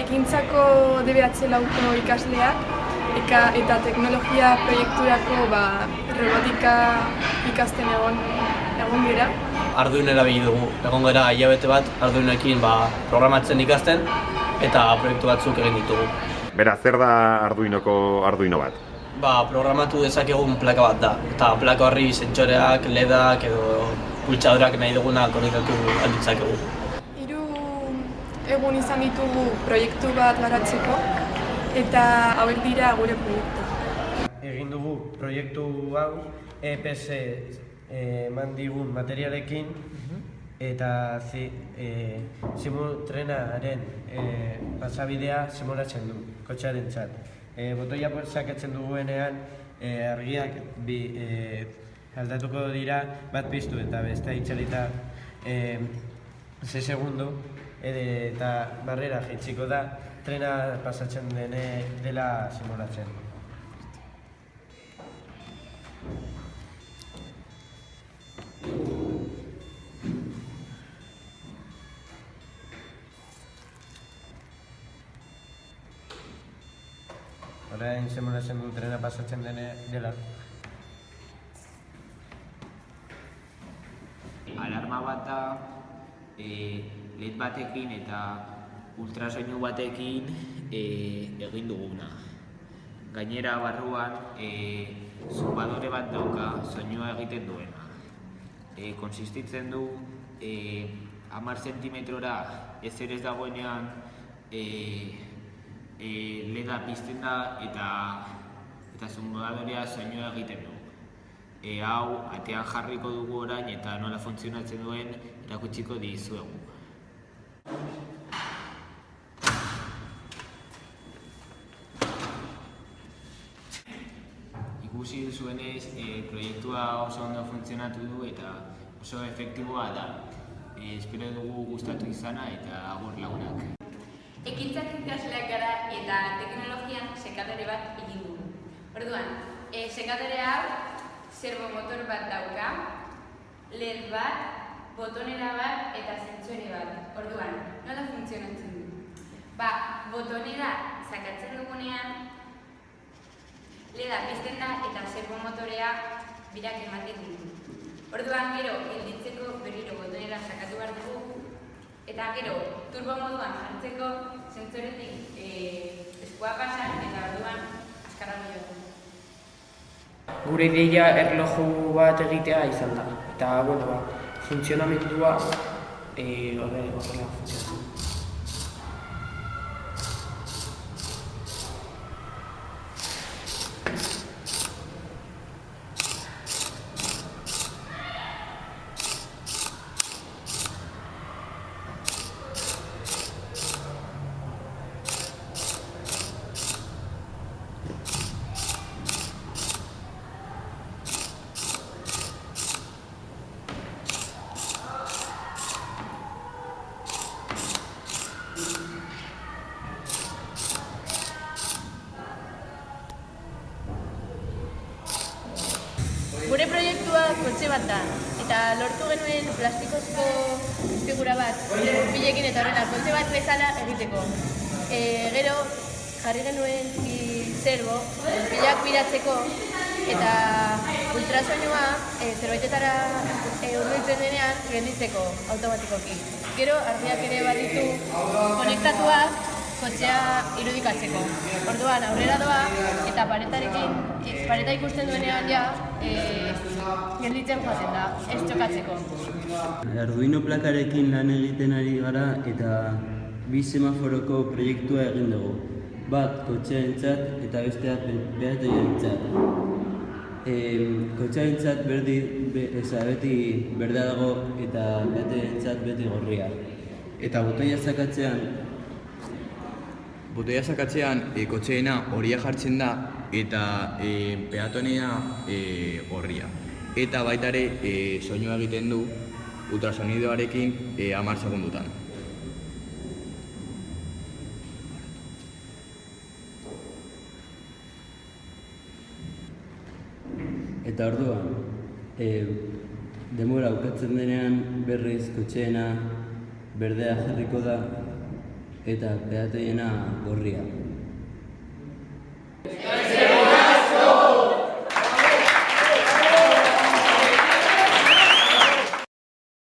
Ekintzako DBH lauko ikasleak eta teknologia proiekturako robotika ikasten egon gira. Arduino erabili dugu. Egon gara hilabete bat Arduinoekin programatzen ikasten eta proiektu batzuk egin ditugu. Beraz, zer da Arduino bat? Programatu dezakegun plaka bat da. Eta plaka horri sentsoreak, LEDak edo pultsadorak nahi dugunak konektatu alditzakegu. 3 egun izan ditugu proiektu bat garatzeko eta hauek dira gure proiektu. Egin dugu proiektu hau EPS eman digun materialekin eta trenaren pasabidea simulatzen du, kotxearen txat. Botoia sakatzen duguenean argiak aldatuko dira bat piztu eta beste itxalita 6 segundu eta barrera jaitsiko da trena pasatzen dela simulatzen. Orain simulatzen du trena pasatzen dela. Alarma bat da LED batekin eta ultrasoinu batekin egin duguna. Gainera barruan zumbadore bat dauka soinua egiten duena. Konsistitzen du 10 zentimetrora ezer ez dagoenean LEDa pizten da eta zumbadorea soinua egiten du. Hau atean jarriko dugu orain eta nola funtzionatzen duen erakutsiko dizuegu. Ikusi duzuenez, proiektua oso ondo funtzionatu du eta oso efektiboa da. Espero dugu gustatu izana eta agur lagunak. Ekintzak ikasleak gara eta teknologian sekadore bat egin dugu. Orduan, sekadore hau servomotor bat dauka, LED bat, botonera bat eta zentsore bat. Orduan, nola funtzionatzen du? Botonera sakatzen dugunean LEDa pizten da eta servomotorea birak ematen ditu. Orduan, gero, gelditzeko berriro botonera sakatu behar dugu eta gero, turbo moduan jartzeko zentsoretik eskua pasa eta orduan azkarrago joan. Gure ideia erloju bat egitea izan da, eta funtzionamendua horrela funtzionatzen. Gure proiektua kotxe bat da, eta lortu genuen plastikozko figura bat, pilekin eta horrela, kotxe bat bezala egiteko. Gero, jarri genuen zerbo, pilak biratzeko, eta ultrasoinua zerbaitetara hurbiltzen denean gelditzeko automatikoki. Gero, argiak ere baditu konektatuak kotxea irudikatzeko. Orduan, aurrera doa eta pareta ikusten duenean gelditzen joaten da, ez txokatzeko. Arduino plakarekin lan egiten ari gara eta 2 semaforoko proiektua egin dugu. Bat kotxearentzat eta bestea peatoiarentzat. Kotxearentzat beti berdea dago eta peatoiarentzat beti gorria. Eta botoia sakatzean kotxeena horia jartzen da eta peatonea gorria. Eta baita ere soinua egiten du ultrasonidoarekin 10 segundutan. Eta orduan, denbora bukatzen denean berriz kotxeena berdea jarriko da eta peatoiena gorria.